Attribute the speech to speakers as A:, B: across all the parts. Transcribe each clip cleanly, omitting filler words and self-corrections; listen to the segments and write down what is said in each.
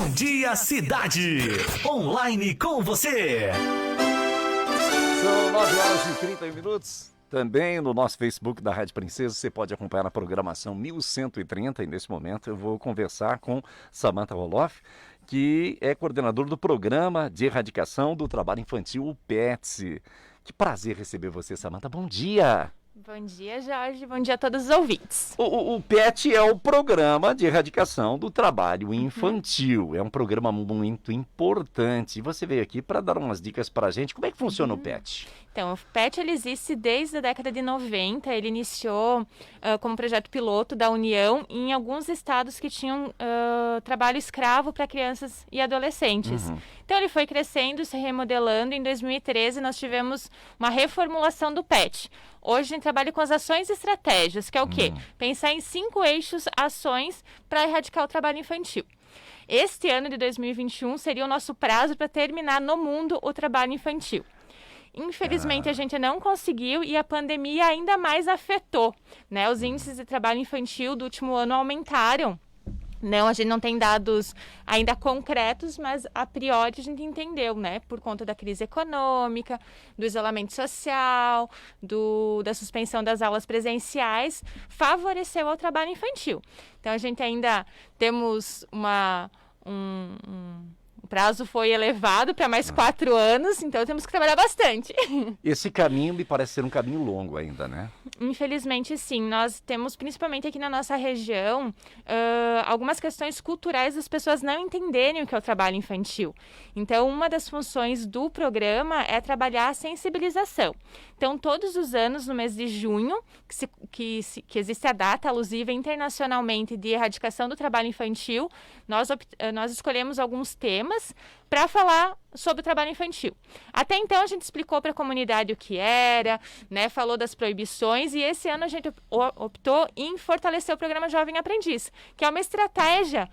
A: Bom Dia Cidade. Online com você.
B: São 9h30. Também no nosso Facebook da Rádio Princesa, você pode acompanhar a programação 1130. E nesse momento eu vou conversar com Samantha Roloff, que é coordenador do Programa de Erradicação do Trabalho Infantil, o PETS. Que prazer receber você, Samantha. Bom dia!
C: Bom dia, Jorge. Bom dia a todos os ouvintes.
B: O PET é o Programa de Erradicação do Trabalho Infantil. É um programa muito importante. E você veio aqui para dar umas dicas para a gente. Como é que funciona o PET?
C: Então, o PET ele existe desde a década de 90. Ele iniciou como projeto piloto da União em alguns estados que tinham trabalho escravo para crianças e adolescentes. Então, ele foi crescendo, se remodelando. Em 2013, nós tivemos uma reformulação do PET. Hoje a gente trabalha com as ações e estratégias, que é o quê? Pensar em 5 eixos, ações para erradicar o trabalho infantil. Este ano de 2021 seria o nosso prazo para terminar no mundo o trabalho infantil. Infelizmente, a gente não conseguiu e a pandemia ainda mais afetou, né? Os índices de trabalho infantil do último ano aumentaram. Não, a gente não tem dados ainda concretos, mas a priori a gente entendeu, né? Por conta da crise econômica, do isolamento social, da suspensão das aulas presenciais, favoreceu ao trabalho infantil. Então, a gente ainda temos o prazo foi elevado para mais 4 anos, então temos que trabalhar bastante.
B: Esse caminho me parece ser um caminho longo ainda, né?
C: Infelizmente, sim. Nós temos, principalmente aqui na nossa região, algumas questões culturais das pessoas não entenderem o que é o trabalho infantil. Então, uma das funções do programa é trabalhar a sensibilização. Então, todos os anos, no mês de junho, que existe a data alusiva internacionalmente de erradicação do trabalho infantil, nós escolhemos alguns temas para falar sobre o trabalho infantil. Até então, a gente explicou para a comunidade o que era, né, falou das proibições, e esse ano a gente optou em fortalecer o programa Jovem Aprendiz, que é uma estratégia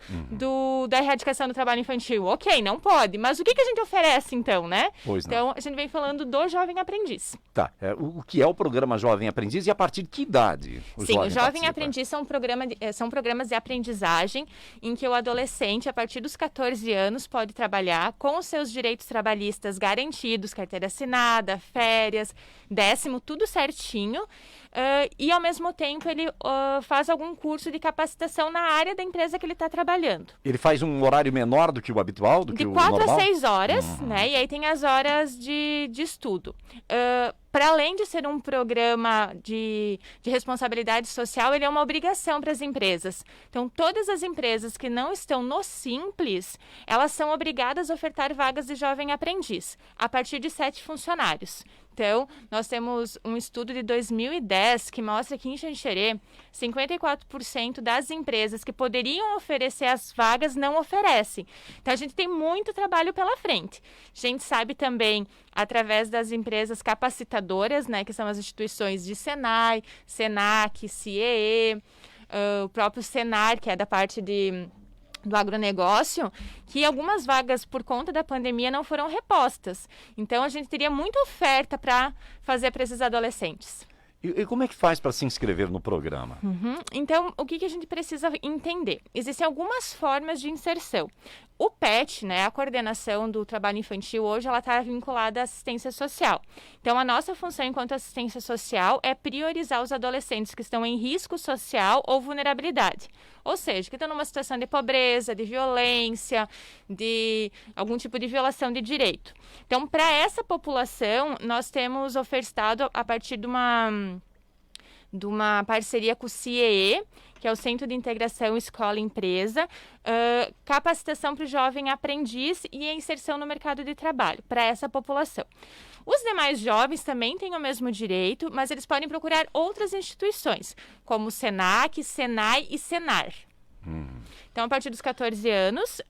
C: da erradicação do trabalho infantil. Ok, não pode, mas o que a gente oferece então, né?
B: Pois não.
C: Então, a gente vem falando do Jovem Aprendiz.
B: Tá, o que é o programa Jovem Aprendiz e a partir de que idade o
C: Sim, o Jovem
B: participa?
C: Aprendiz são programas de aprendizagem em que o adolescente, a partir dos 14 anos, pode trabalhar com os seus direitos trabalhistas garantidos, carteira assinada, férias, 10º, tudo certinho. E, ao mesmo tempo, ele faz algum curso de capacitação na área da empresa que ele está trabalhando.
B: Ele faz um horário menor do que o habitual, do que o normal?
C: De 4 a 6 horas, né? E aí tem as horas de estudo. Para além de ser um programa de responsabilidade social, ele é uma obrigação para as empresas. Então, todas as empresas que não estão no Simples, elas são obrigadas a ofertar vagas de jovem aprendiz, a partir de 7 funcionários. Então, nós temos um estudo de 2010 que mostra que em Xanxerê, 54% das empresas que poderiam oferecer as vagas não oferecem. Então, a gente tem muito trabalho pela frente. A gente sabe também, através das empresas capacitadoras, né, que são as instituições de Senai, Senac, CIEE, o próprio Senar, que é da parte do agronegócio, que algumas vagas por conta da pandemia não foram repostas. Então, a gente teria muita oferta para fazer para esses adolescentes.
B: E como é que faz para se inscrever no programa?
C: Então, o que a gente precisa entender? Existem algumas formas de inserção. O PET, né, a coordenação do trabalho infantil, hoje ela está vinculada à assistência social. Então, a nossa função enquanto assistência social é priorizar os adolescentes que estão em risco social ou vulnerabilidade. Ou seja, que estão numa situação de pobreza, de violência, de algum tipo de violação de direito. Então, para essa população, nós temos ofertado, a partir de uma parceria com o CIEE, que é o Centro de Integração Escola-Empresa, capacitação para o jovem aprendiz e a inserção no mercado de trabalho, para essa população. Os demais jovens também têm o mesmo direito, mas eles podem procurar outras instituições, como o Senac, Senai e Senar. Então, a partir dos 14 anos,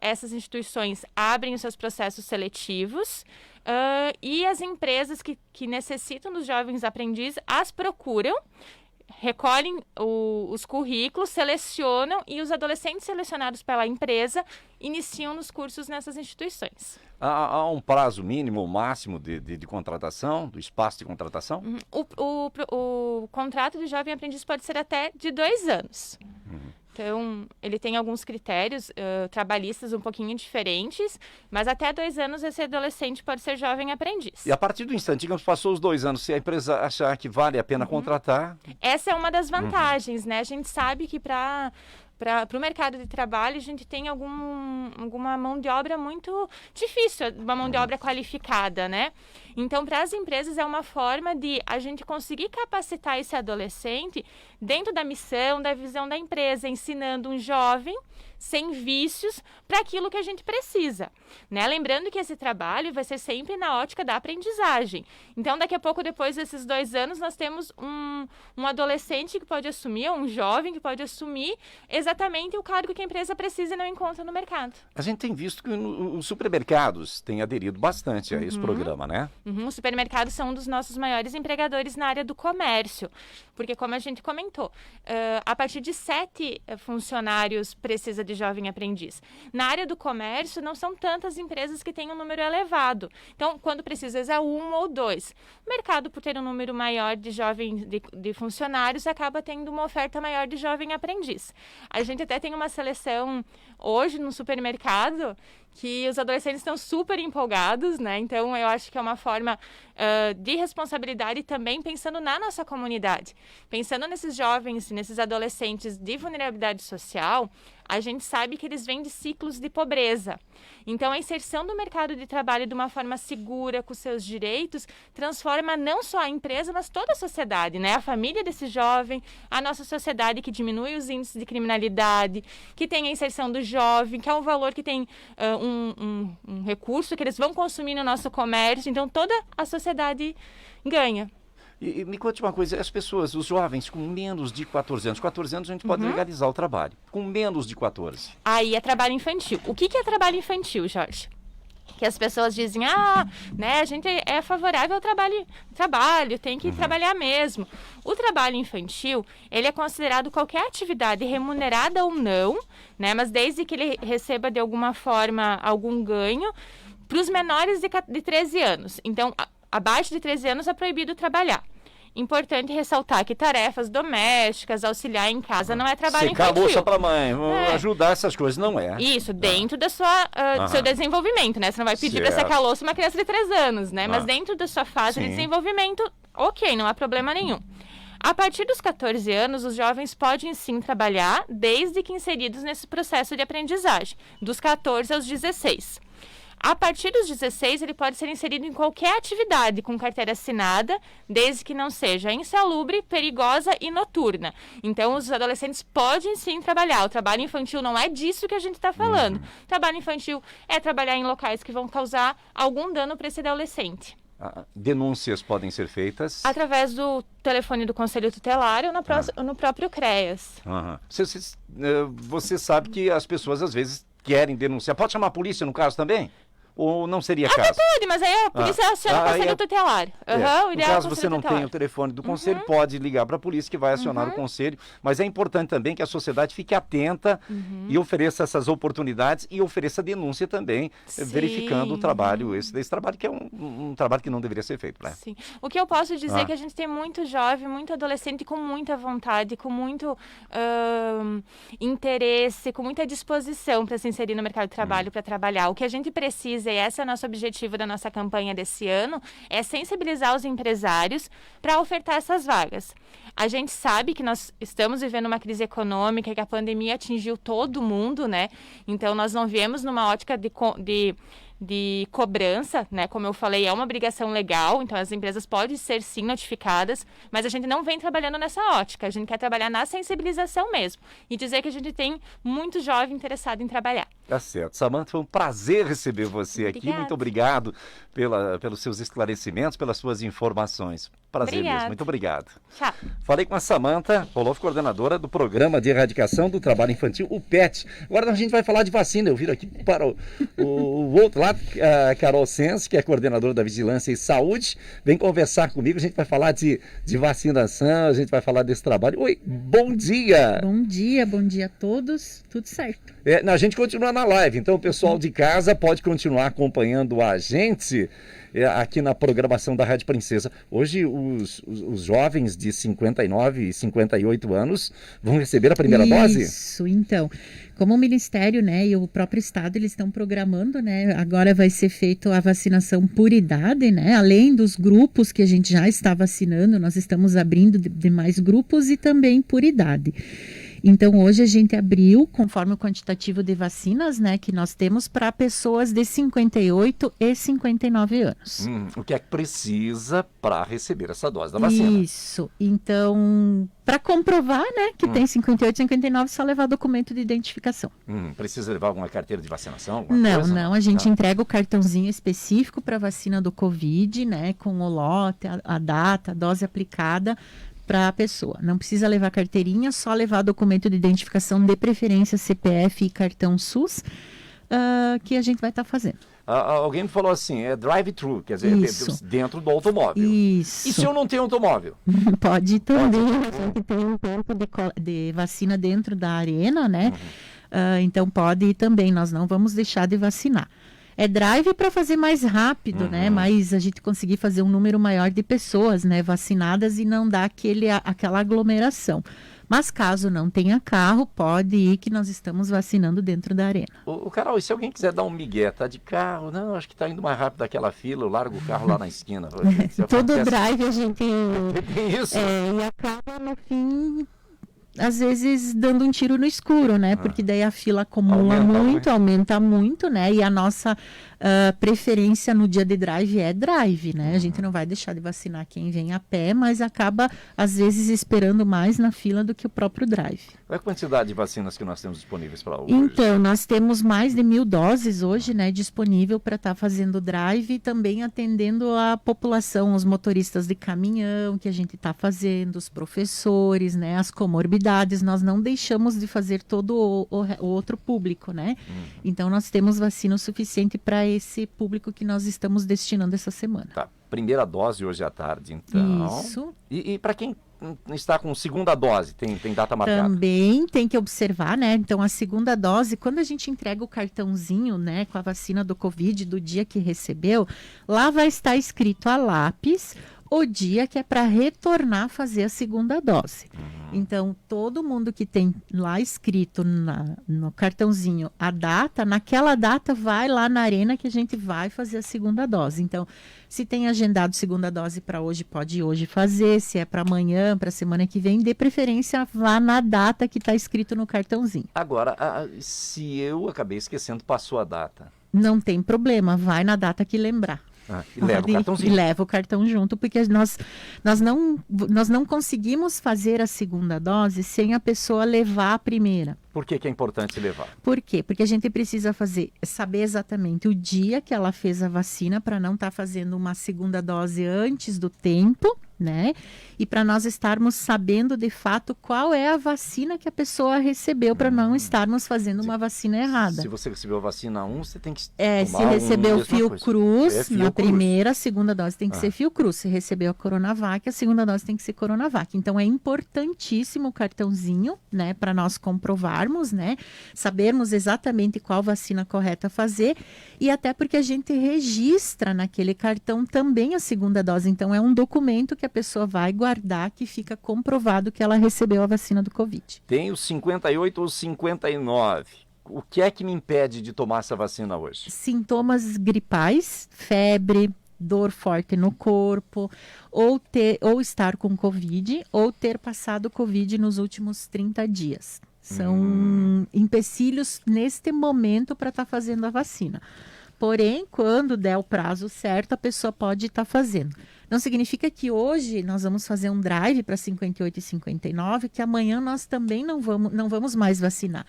C: essas instituições abrem os seus processos seletivos e as empresas que necessitam dos jovens aprendizes as procuram, recolhem os currículos, selecionam e os adolescentes selecionados pela empresa iniciam nos cursos nessas instituições.
B: Há um prazo mínimo ou máximo de contratação, do espaço de contratação?
C: O contrato de jovem aprendiz pode ser até de 2 anos. Então, ele tem alguns critérios trabalhistas um pouquinho diferentes, mas até 2 anos esse adolescente pode ser jovem aprendiz.
B: E a partir do instante, digamos, passou os 2 anos, se a empresa achar que vale a pena contratar...
C: Essa é uma das vantagens, né? A gente sabe que para o mercado de trabalho, a gente tem alguma mão de obra muito difícil, uma mão de obra qualificada, né? Então, para as empresas, é uma forma de a gente conseguir capacitar esse adolescente dentro da missão, da visão da empresa, ensinando um jovem sem vícios para aquilo que a gente precisa, né? Lembrando que esse trabalho vai ser sempre na ótica da aprendizagem. Então, daqui a pouco, depois desses 2 anos, nós temos um adolescente que pode assumir, ou um jovem que pode assumir exatamente o cargo que a empresa precisa e não encontra no mercado.
B: A gente tem visto que os supermercados têm aderido bastante a esse programa, né?
C: Os supermercados são um dos nossos maiores empregadores na área do comércio, porque como a gente comentou, a partir de 7 funcionários precisa de jovem aprendiz. Na área do comércio, não são tantas empresas que têm um número elevado. Então, quando precisa, é 1 ou 2. O mercado, por ter um número maior de jovens, de funcionários, acaba tendo uma oferta maior de jovem aprendiz. A gente até tem uma seleção hoje no supermercado que os adolescentes estão super empolgados, né? Então, eu acho que é uma forma de responsabilidade também pensando na nossa comunidade. Pensando nesses jovens, nesses adolescentes de vulnerabilidade social, a gente sabe que eles vêm de ciclos de pobreza. Então, a inserção do mercado de trabalho de uma forma segura, com seus direitos, transforma não só a empresa, mas toda a sociedade, né? A família desse jovem, a nossa sociedade que diminui os índices de criminalidade, que tem a inserção do jovem, que é um valor que tem um recurso que eles vão consumir no nosso comércio. Então, toda a sociedade ganha.
B: E me conte uma coisa, as pessoas, os jovens com menos de 14 anos, 14 anos a gente pode legalizar o trabalho, com menos de 14.
C: Aí é trabalho infantil. O que é trabalho infantil, Jorge? Que as pessoas dizem, né, a gente é favorável ao trabalho, tem que trabalhar mesmo. O trabalho infantil, ele é considerado qualquer atividade remunerada ou não, né, mas desde que ele receba de alguma forma algum ganho, para os menores de 13 anos. Então, abaixo de 13 anos é proibido trabalhar. Importante ressaltar que tarefas domésticas, auxiliar em casa, não é trabalho
B: secar
C: infantil.
B: a louça para a mãe, ajudar essas coisas, não é.
C: Isso, dentro do seu desenvolvimento, né? Você não vai pedir para secar a louça uma criança de 3 anos, né? Mas dentro da sua fase de desenvolvimento, ok, não há problema nenhum. A partir dos 14 anos, os jovens podem sim trabalhar, desde que inseridos nesse processo de aprendizagem, dos 14 aos 16. A partir dos 16, ele pode ser inserido em qualquer atividade com carteira assinada, desde que não seja insalubre, perigosa e noturna. Então, os adolescentes podem sim trabalhar. O trabalho infantil não é disso que a gente está falando. O trabalho infantil é trabalhar em locais que vão causar algum dano para esse adolescente.
B: Denúncias podem ser feitas?
C: Através do telefone do Conselho Tutelar ou no próprio CREAS.
B: Você sabe que as pessoas às vezes querem denunciar. Pode chamar a polícia no caso também? Ou não seria caso?
C: Até pode, mas aí a polícia aciona o Conselho Tutelar.
B: No caso você não tem o telefone do Conselho, pode ligar para a polícia que vai acionar o Conselho. Mas é importante também que a sociedade fique atenta e ofereça essas oportunidades e ofereça denúncia também, verificando o trabalho, esse trabalho que é um trabalho que não deveria ser feito, né?
C: Sim. O que eu posso dizer é que a gente tem muito jovem, muito adolescente com muita vontade, com muito interesse, com muita disposição para se inserir no mercado de trabalho, para trabalhar. O que a gente precisa, e esse é o nosso objetivo da nossa campanha desse ano, é sensibilizar os empresários para ofertar essas vagas. A gente sabe que nós estamos vivendo uma crise econômica, que a pandemia atingiu todo mundo, né? Então, nós não viemos numa ótica de cobrança, né? Como eu falei, é uma obrigação legal, então as empresas podem ser sim notificadas, mas a gente não vem trabalhando nessa ótica, a gente quer trabalhar na sensibilização mesmo e dizer que a gente tem muito jovem interessado em trabalhar.
B: Tá certo. Samantha, foi um prazer receber você aqui. Muito obrigado pelos seus esclarecimentos, pelas suas informações. Prazer mesmo. Muito obrigado.
C: Tchau.
B: Falei com a Samantha Roloff, coordenadora do Programa de Erradicação do Trabalho Infantil, o PET. Agora a gente vai falar de vacina. Eu viro aqui para o outro lado, a Carol Sens, que é coordenadora da Vigilância e Saúde, vem conversar comigo. A gente vai falar de vacinação, a gente vai falar desse trabalho. Oi, bom dia!
D: Bom dia a todos. Tudo certo.
B: A gente continua na live. Então o pessoal de casa pode continuar acompanhando a gente aqui na programação da Rádio Princesa. Hoje os jovens de 59 e 58 anos vão receber a primeira dose?
D: Isso, então, como o Ministério, né, e o próprio Estado, eles estão programando, né, agora vai ser feita a vacinação por idade, né, além dos grupos que a gente já está vacinando, nós estamos abrindo de mais grupos e também por idade. Então, hoje a gente abriu, conforme o quantitativo de vacinas, né, que nós temos para pessoas de 58 e 59 anos.
B: O que é que precisa para receber essa dose da vacina?
D: Isso. Então, para comprovar, né, que tem 58 e 59, só levar documento de identificação.
B: Precisa levar alguma carteira de vacinação?
D: Não. A gente entrega o cartãozinho específico para a vacina do Covid, né, com o lote, a data, a dose aplicada, para a pessoa. Não precisa levar carteirinha, só levar documento de identificação, de preferência CPF e cartão SUS, que a gente vai estar fazendo.
B: Alguém me falou assim, é drive-thru, quer dizer, dentro do automóvel.
D: Isso.
B: E se eu não tenho automóvel?
D: Pode também. A gente tem um ponto de vacina dentro da arena, né? Então pode ir também, nós não vamos deixar de vacinar. É drive para fazer mais rápido, né? Mas a gente conseguir fazer um número maior de pessoas, né, vacinadas e não dar aquela aglomeração. Mas caso não tenha carro, pode ir que nós estamos vacinando dentro da arena.
B: Carol, e se alguém quiser dar um migué, tá de carro? Não, acho que tá indo mais rápido daquela fila, eu largo o carro lá na esquina.
D: Todo drive a gente
B: Isso.
D: E acaba no fim, às vezes dando um tiro no escuro, né? Porque daí a fila acumula aumenta muito, né? E a nossa preferência no dia de drive é drive, né? A gente não vai deixar de vacinar quem vem a pé, mas acaba, às vezes, esperando mais na fila do que o próprio drive.
B: Qual é a quantidade de vacinas que nós temos disponíveis para hoje?
D: Então, nós temos mais de 1.000 doses hoje, né? Disponível para estar fazendo drive e também atendendo a população, os motoristas de caminhão que a gente está fazendo, os professores, né? As comorbidades. Nós não deixamos de fazer todo o outro público, né? Então, nós temos vacina o suficiente para esse público que nós estamos destinando essa semana.
B: Tá. Primeira dose hoje à tarde, então.
D: Isso.
B: E para quem está com segunda dose, tem data marcada?
D: Também tem que observar, né? Então, a segunda dose, quando a gente entrega o cartãozinho, né, com a vacina do Covid, do dia que recebeu, lá vai estar escrito a lápis o dia que é para retornar a fazer a segunda dose. Então, todo mundo que tem lá escrito no cartãozinho a data, naquela data vai lá na arena que a gente vai fazer a segunda dose. Então, se tem agendado segunda dose para hoje, pode hoje fazer. Se é para amanhã, para semana que vem, dê preferência lá na data que está escrito no cartãozinho.
B: Agora, se eu acabei esquecendo, passou a data.
D: Não tem problema, vai na data que lembrar.
B: E leva o cartãozinho.
D: E leva o cartão junto, porque nós não conseguimos fazer a segunda dose sem a pessoa levar a primeira.
B: Por que é importante levar?
D: Por quê? Porque a gente precisa saber exatamente o dia que ela fez a vacina para não estar fazendo uma segunda dose antes do tempo, né? E para nós estarmos sabendo de fato qual é a vacina que a pessoa recebeu para não estarmos fazendo uma vacina errada.
B: Se você recebeu a vacina 1, você tem que tomar
D: se recebeu o Fiocruz na primeira, a segunda dose tem que ser Fiocruz. Se recebeu a Coronavac, a segunda dose tem que ser Coronavac. Então é importantíssimo o cartãozinho, né, para nós comprovarmos, né, sabermos exatamente qual vacina correta fazer e até porque a gente registra naquele cartão também a segunda dose. Então é um documento que a pessoa vai guardar que fica comprovado que ela recebeu a vacina do Covid.
B: Tem os 58 ou 59. O que é que me impede de tomar essa vacina hoje?
D: Sintomas gripais, febre, dor forte no corpo, ou estar com Covid, ou ter passado Covid nos últimos 30 dias. São empecilhos neste momento para estar fazendo a vacina. Porém, quando der o prazo certo, a pessoa pode estar fazendo. Não significa que hoje nós vamos fazer um drive para 58 e 59, que amanhã nós também não vamos mais vacinar.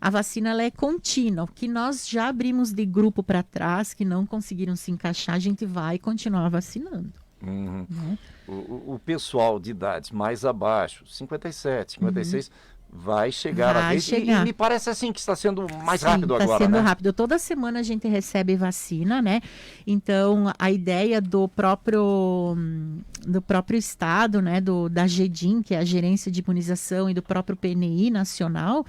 D: A vacina ela é contínua. O que nós já abrimos de grupo para trás, que não conseguiram se encaixar, a gente vai continuar vacinando.
B: Né? O pessoal de idades mais abaixo, 57, 56... vai chegar a vez. E me parece assim que está sendo mais rápido agora, né? Está sendo
D: rápido. Toda semana a gente recebe vacina, né? Então, a ideia do próprio estado, né? Da GEDIM, que é a Gerência de Imunização, e do próprio PNI nacional,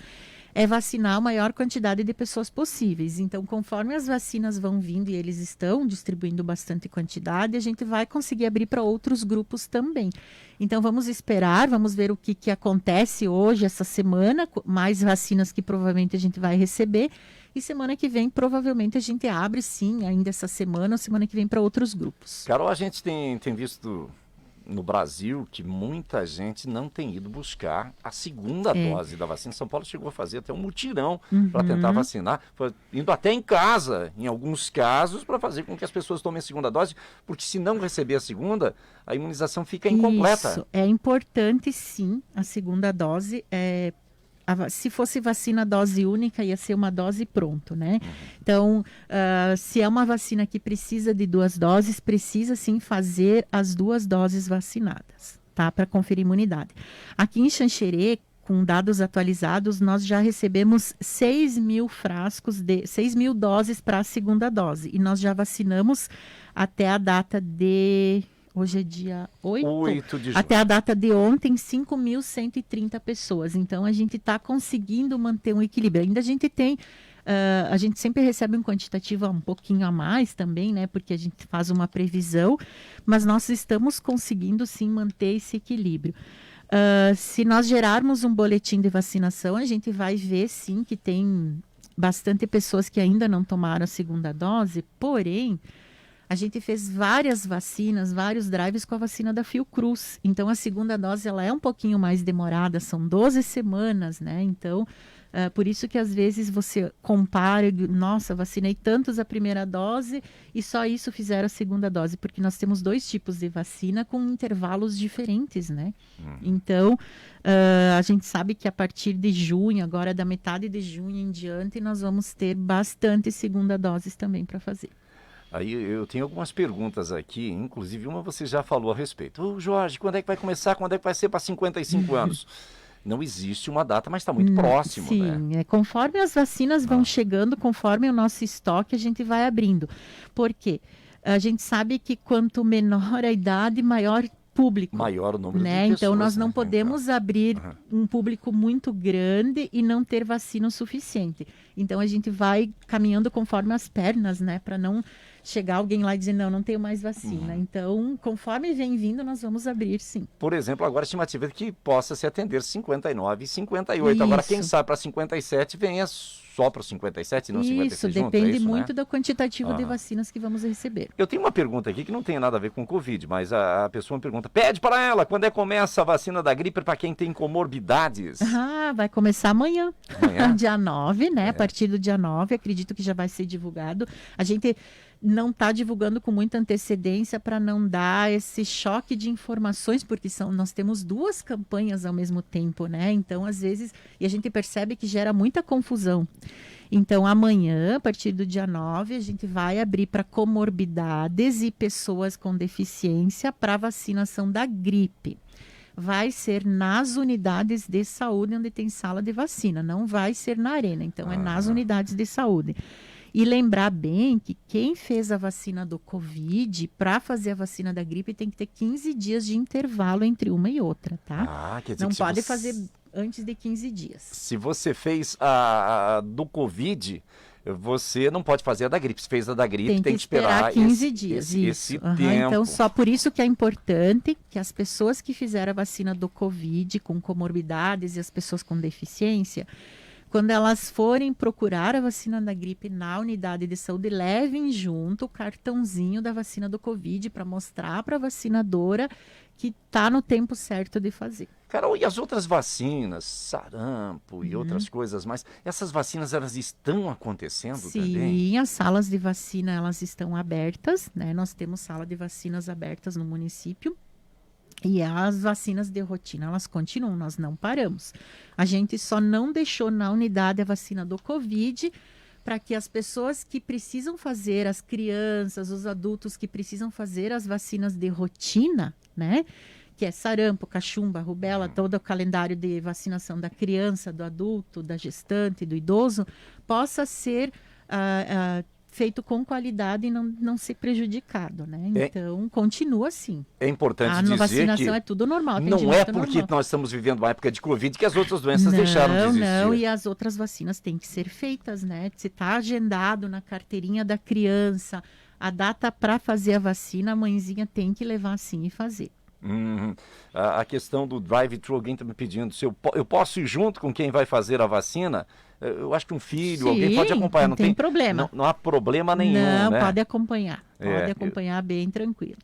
D: é vacinar a maior quantidade de pessoas possíveis. Então, conforme as vacinas vão vindo e eles estão distribuindo bastante quantidade, a gente vai conseguir abrir para outros grupos também. Então, vamos esperar, vamos ver o que acontece hoje, essa semana, mais vacinas que provavelmente a gente vai receber. E semana que vem, provavelmente, a gente abre, sim, ainda essa semana ou semana que vem para outros grupos.
B: Carol, a gente tem visto no Brasil que muita gente não tem ido buscar a segunda dose da vacina. São Paulo chegou a fazer até um mutirão para tentar vacinar, indo até em casa, em alguns casos, para fazer com que as pessoas tomem a segunda dose, porque se não receber a segunda, a imunização fica incompleta.
D: Isso, é importante sim, a segunda dose. Se fosse vacina dose única, ia ser uma dose pronto, né? Então, se é uma vacina que precisa de 2 doses, precisa sim fazer as 2 doses vacinadas, tá? Para conferir imunidade. Aqui em Xanxerê, com dados atualizados, nós já recebemos 6 mil frascos, 6 mil doses para a segunda dose. E nós já vacinamos até a data de... Hoje é dia 8
B: de junho.
D: Até a data de ontem, 5.130 pessoas. Então, a gente está conseguindo manter um equilíbrio. Ainda a gente tem... a gente sempre recebe um quantitativo um pouquinho a mais também, né? Porque a gente faz uma previsão. Mas nós estamos conseguindo, sim, manter esse equilíbrio. Se nós gerarmos um boletim de vacinação, a gente vai ver, sim, que tem bastante pessoas que ainda não tomaram a segunda dose. Porém... A gente fez várias vacinas, vários drives com a vacina da Fiocruz. Então, a segunda dose ela é um pouquinho mais demorada, são 12 semanas, né? Então, por isso que às vezes você compara, nossa, vacinei tantos a primeira dose e só isso fizeram a segunda dose, porque nós temos 2 tipos de vacina com intervalos diferentes, né? Então, a gente sabe que a partir de junho, agora da metade de junho em diante, nós vamos ter bastante segunda doses também para fazer.
B: Aí eu tenho algumas perguntas aqui, inclusive uma você já falou a respeito. Jorge, quando é que vai começar? Quando é que vai ser para 55 anos? Não existe uma data, mas está muito próximo,
D: sim,
B: né?
D: Conforme as vacinas vão chegando, conforme o nosso estoque, a gente vai abrindo. Por quê? A gente sabe que quanto menor a idade, maior público.
B: Maior o número
D: né?
B: de pessoas.
D: Então, nós não podemos abrir um público muito grande e não ter vacina o suficiente. Então, a gente vai caminhando conforme as pernas, né? Para não chegar alguém lá e dizer, não tenho mais vacina. Então, conforme vem vindo, nós vamos abrir, sim.
B: Por exemplo, agora a estimativa é que possa se atender 59 e 58.
D: Isso.
B: Agora, quem sabe para 57 venha só para os 57 e não 56
D: Isso,
B: junto,
D: depende
B: isso,
D: muito
B: né?
D: do quantitativo de vacinas que vamos receber.
B: Eu tenho uma pergunta aqui que não tem nada a ver com Covid, mas a pessoa me pergunta, pede para ela, quando é que começa a vacina da gripe para quem tem comorbidades?
D: Vai começar amanhã,
B: Amanhã?
D: dia 9, né? A partir do dia 9, acredito que já vai ser divulgado. A gente não está divulgando com muita antecedência para não dar esse choque de informações, porque nós temos 2 campanhas ao mesmo tempo, né? Então, às vezes, e a gente percebe que gera muita confusão. Então, amanhã, a partir do dia 9, a gente vai abrir para comorbidades e pessoas com deficiência para vacinação da gripe. Vai ser nas unidades de saúde onde tem sala de vacina, não vai ser na arena. Então, é nas unidades de saúde. E lembrar bem que quem fez a vacina do Covid, para fazer a vacina da gripe, tem que ter 15 dias de intervalo entre uma e outra, tá?
B: Quer dizer
D: não
B: que
D: pode fazer antes de 15 dias.
B: Se você fez a do Covid, você não pode fazer a da gripe. Se fez a da gripe, tem que esperar
D: 15 dias.
B: Esse tempo.
D: Então, só por isso que é importante que as pessoas que fizeram a vacina do Covid, com comorbidades e as pessoas com deficiência, quando elas forem procurar a vacina da gripe na unidade de saúde, levem junto o cartãozinho da vacina do Covid para mostrar para a vacinadora que está no tempo certo de fazer.
B: Carol, e as outras vacinas, sarampo e outras coisas mais, essas vacinas elas estão acontecendo também?
D: Sim, as salas de vacina elas estão abertas, né? Nós temos sala de vacinas abertas no município. E as vacinas de rotina, elas continuam, nós não paramos. A gente só não deixou na unidade a vacina do Covid para que as pessoas que precisam fazer, as crianças, os adultos que precisam fazer as vacinas de rotina, né? Que é sarampo, cachumba, rubéola, todo o calendário de vacinação da criança, do adulto, da gestante, do idoso, possa ser feito com qualidade e não ser prejudicado, né? Então, continua assim.
B: É importante
D: A
B: dizer
D: vacinação
B: que
D: é tudo normal.
B: não é porque nós estamos vivendo uma época de Covid que as outras doenças deixaram de existir.
D: Não, e as outras vacinas têm que ser feitas, né? Se está agendado na carteirinha da criança a data para fazer a vacina, a mãezinha tem que levar sim e fazer.
B: A questão do drive-thru, alguém está me pedindo se eu posso ir junto com quem vai fazer a vacina? Eu acho que um filho, alguém pode acompanhar.
D: Não tem problema.
B: Não há problema nenhum,
D: não,
B: né?
D: Pode acompanhar. Pode acompanhar bem tranquilo.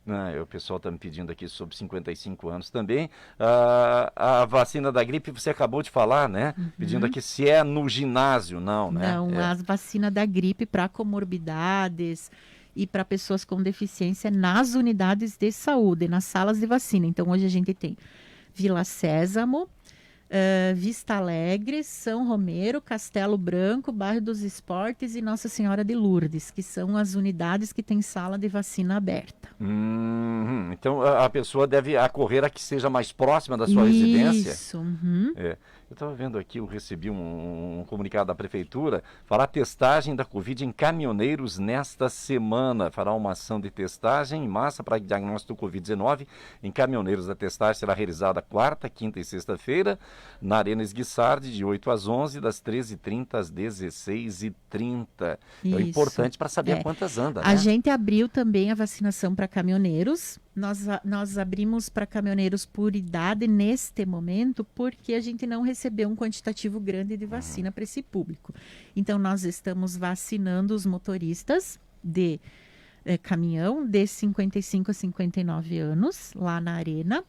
B: O pessoal está me pedindo aqui sobre 55 anos também. A vacina da gripe, você acabou de falar, né? Pedindo aqui se é no ginásio, não, né?
D: Não, a vacina da gripe para comorbidades e para pessoas com deficiência nas unidades de saúde, nas salas de vacina. Então, hoje a gente tem Vila Sésamo, Vista Alegre, São Romero, Castelo Branco, Bairro dos Esportes e Nossa Senhora de Lourdes, que são as unidades que têm sala de vacina aberta.
B: Então, a pessoa deve acorrer a que seja mais próxima da sua residência?
D: Isso.
B: Eu estava vendo aqui, eu recebi um comunicado da Prefeitura, fará testagem da Covid em caminhoneiros nesta semana. Fará uma ação de testagem em massa para diagnóstico do Covid-19 em caminhoneiros. A testagem será realizada quarta, quinta e sexta-feira, na Arena Esguiçardi, de 8 às 11, das 13h30 às 16h30. É importante para saber quantas anda, né?
D: A gente abriu também a vacinação para caminhoneiros. Nós abrimos para caminhoneiros por idade neste momento, porque a gente não recebeu um quantitativo grande de vacina para esse público. Então, nós estamos vacinando os motoristas de caminhão de 55 a 59 anos, lá na Arena.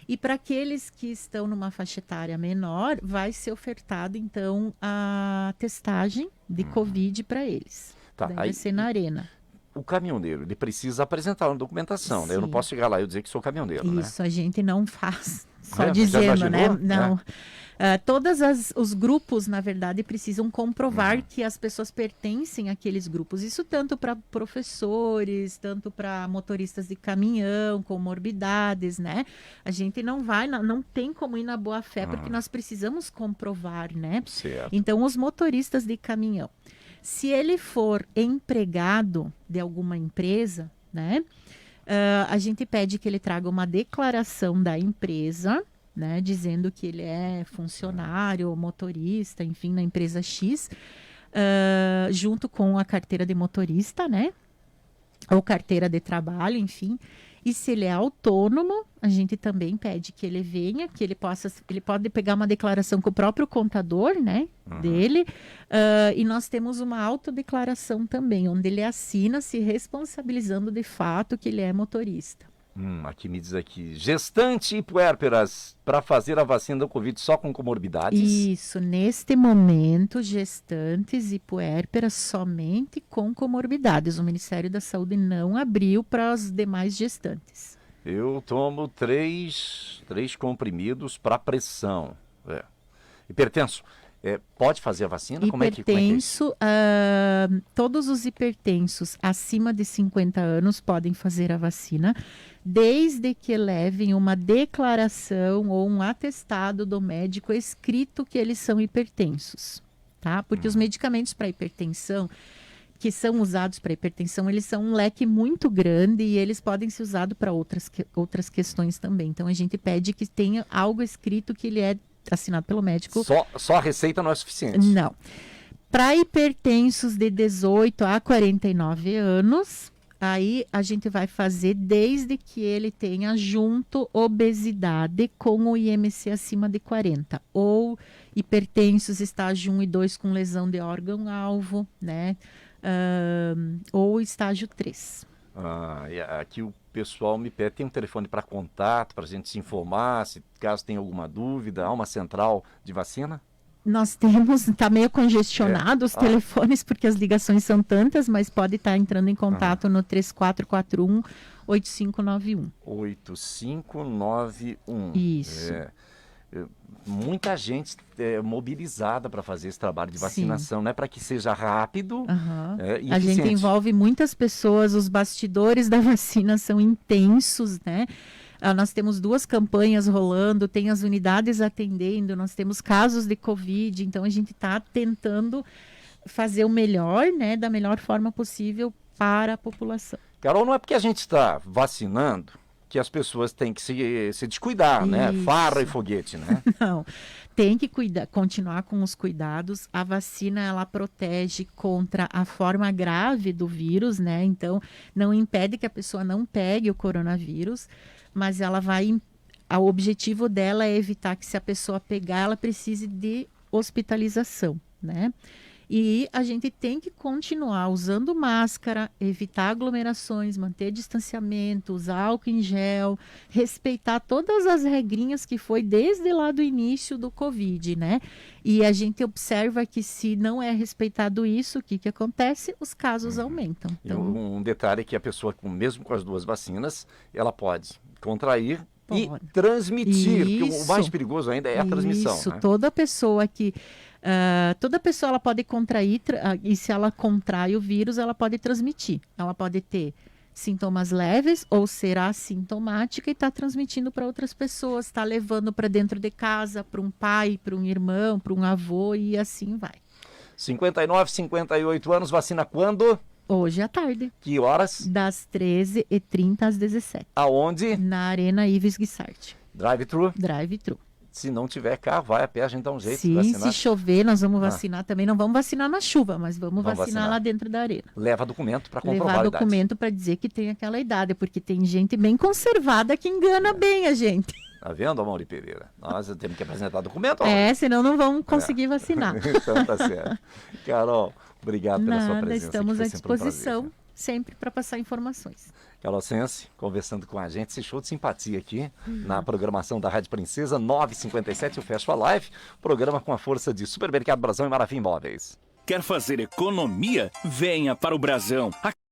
D: E para aqueles que estão numa faixa etária menor, vai ser ofertado, então, a testagem de Covid para eles. Vai ser na Arena.
B: O caminhoneiro, ele precisa apresentar uma documentação, né? Eu não posso chegar lá e dizer que sou caminhoneiro, né?
D: Isso, a gente não faz só dizendo, né? Não. Todos os grupos, na verdade, precisam comprovar que as pessoas pertencem àqueles grupos. Isso tanto para professores, tanto para motoristas de caminhão, comorbidades, né? A gente não tem como ir na boa-fé, porque nós precisamos comprovar, né?
B: Certo.
D: Então, os motoristas de caminhão, se ele for empregado de alguma empresa, né? A gente pede que ele traga uma declaração da empresa, né, dizendo que ele é funcionário, motorista, enfim, na empresa X, junto com a carteira de motorista, né, ou carteira de trabalho, enfim. E se ele é autônomo, a gente também pede que ele venha, que ele pode pegar uma declaração com o próprio contador, né, dele, e nós temos uma autodeclaração também, onde ele assina se responsabilizando de fato que ele é motorista.
B: Aqui me diz aqui, gestante e puérperas para fazer a vacina da Covid só com comorbidades?
D: Isso, neste momento, gestantes e puérperas somente com comorbidades. O Ministério da Saúde não abriu para as demais gestantes.
B: Eu tomo três comprimidos para pressão. Hipertenso. Pode fazer a vacina?
D: Hipertenso, todos os hipertensos acima de 50 anos podem fazer a vacina, desde que levem uma declaração ou um atestado do médico escrito que eles são hipertensos, tá? Porque os medicamentos para hipertensão, que são usados para hipertensão, eles são um leque muito grande e eles podem ser usados para outras questões também. Então, a gente pede que tenha algo escrito que ele é assinado pelo médico.
B: Só a receita não é suficiente?
D: Não. Para hipertensos de 18 a 49 anos, aí a gente vai fazer desde que ele tenha junto obesidade com o IMC acima de 40. Ou hipertensos estágio 1 e 2 com lesão de órgão-alvo, né? Ou estágio 3.
B: E aqui o pessoal me pede, tem um telefone para contato, para a gente se informar, se caso tenha alguma dúvida, há uma central de vacina?
D: Nós temos, está meio congestionado os telefones, porque as ligações são tantas, mas pode estar entrando em contato no 3441-8591.
B: 8591.
D: Isso.
B: Muita gente mobilizada para fazer esse trabalho de vacinação, né? Para que seja rápido e
D: a gente envolve muitas pessoas, os bastidores da vacina são intensos, né? Nós temos 2 campanhas rolando, tem as unidades atendendo, nós temos casos de Covid, então a gente está tentando fazer o melhor, né, da melhor forma possível para a população.
B: Carol, não é porque a gente está vacinando que as pessoas têm que se descuidar, né?
D: Isso.
B: Farra e foguete, né?
D: Não, tem que continuar com os cuidados. A vacina, ela protege contra a forma grave do vírus, né? Então, não impede que a pessoa não pegue o coronavírus, mas ela vai... O objetivo dela é evitar que, se a pessoa pegar, ela precise de hospitalização, né? E a gente tem que continuar usando máscara, evitar aglomerações, manter distanciamento, usar álcool em gel, respeitar todas as regrinhas que foi desde lá do início do Covid, né? E a gente observa que, se não é respeitado isso, o que acontece? Os casos aumentam.
B: E
D: Então,
B: um detalhe é que a pessoa, mesmo com as 2 vacinas, ela pode contrair e
D: Pode.
B: transmitir, porque o
D: Isso.
B: mais perigoso ainda é a transmissão,
D: Isso,
B: né?
D: toda pessoa ela pode contrair, e se ela contrai o vírus, ela pode transmitir. Ela pode ter sintomas leves ou ser assintomática e está transmitindo para outras pessoas, está levando para dentro de casa, para um pai, para um irmão, para um avô, e assim vai.
B: 59, 58 anos, vacina quando?
D: Hoje à tarde,
B: Que horas?
D: das 13h30 às 17h,
B: Aonde?
D: na Arena Ives Guissart,
B: Drive-thru?
D: drive-thru.
B: Se não tiver carro, vai a pé, a gente dá um jeito de
D: Sim,
B: vacinar.
D: se chover, nós vamos vacinar também. Não vamos vacinar na chuva, mas vamos vacinar lá dentro da arena.
B: Leva documento para comprovar
D: Levar
B: a idade.
D: documento para dizer que tem aquela idade, porque tem gente bem conservada que engana bem a gente.
B: Tá vendo, Amaury Pereira? Nós temos que apresentar documento. Amaury.
D: Senão não vamos conseguir vacinar.
B: Então tá certo. Carol, obrigado pela sua
D: Nada,
B: presença.
D: estamos
B: aqui,
D: à
B: foi sempre um
D: disposição,
B: prazer.
D: sempre para passar informações.
B: Carol Sense, conversando com a gente, esse show de simpatia aqui na programação da Rádio Princesa, 9h57, eu fecho a live, programa com a força de Supermercado Brasão e Maravilha Imóveis.
A: Quer fazer economia? Venha para o Brasão.